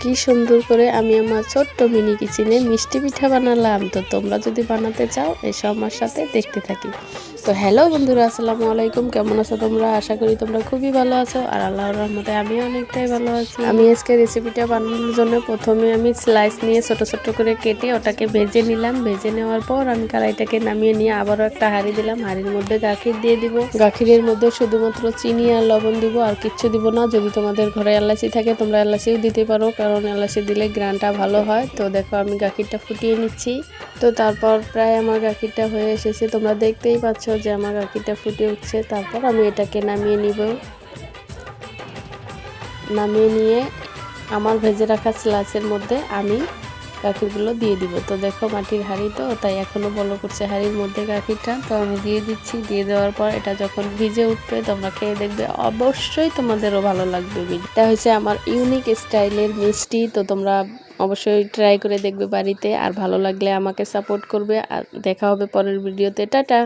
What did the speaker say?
কি সুন্দর করে আমি আমার ছোট্ট মিনি কিচেনে মিষ্টি পিঠা বানালাম। তো তোমরা যদি বানাতে চাও এসো আমার সাথে, দেখতে থাকি। তো হ্যালো বন্ধুরা, আসসালামু আলাইকুম। কেমন আছো তোমরা? আশা করি তোমরা খুবই ভালো আছো, আর আল্লাহর রহমতে আমি অনেকটাই ভালো আছি। আমি আজকে রেসিপিটা বানানোর জন্য প্রথমে আমি স্লাইস নিয়ে ছোট ছোট করে কেটে ওটাকে ভেজে নিলাম। ভেজে নেওয়ার পর আমি কড়াইটাকে নামিয়ে নিয়ে আবারও একটা হাঁড়ি দিলাম। হাঁড়ির মধ্যে গাখির দিয়ে দিব। গাখিরের মধ্যে শুধুমাত্র চিনি আর লবণ দিব, আর কিচ্ছু দিব না। যদি তোমাদের ঘরে এলাচি থাকে তোমরা এলাচিও দিতে পারো, কারণ এলাচি দিলে গ্রানটা ভালো হয়। তো দেখো আমি গাখিরটা ফুটিয়ে নিচ্ছি। তো তারপর প্রায় আমার গাখিরটা হয়ে এসেছে, তোমরা দেখতেই পাচ্ছ যে আমার গাখিরটা ফুটে উঠছে। তারপর আমি এটাকে নামিয়ে নিব। নামিয়ে নিয়ে আমার ভেজে রাখা স্লাইসের মধ্যে আমি গাখিরগুলো দিয়ে দিব। তো দেখো মাটির হাঁড়ি, তো তাই এখনো বলো করছে হাঁড়ির মধ্যে গাখিরটা। তো আমি দিয়ে দিচ্ছি। দিয়ে দেওয়ার পর এটা যখন ভিজে উঠবে তোমরা খেয়ে দেখবে, অবশ্যই তোমাদেরও ভালো লাগবে। এটা হচ্ছে আমার ইউনিক স্টাইলের মিষ্টি। তো তোমরা অবশ্যই ট্রাই করে দেখবে বাড়িতে, আর ভালো লাগলে আমাকে সাপোর্ট করবে। আর দেখা হবে পরের ভিডিওতে। টাটা।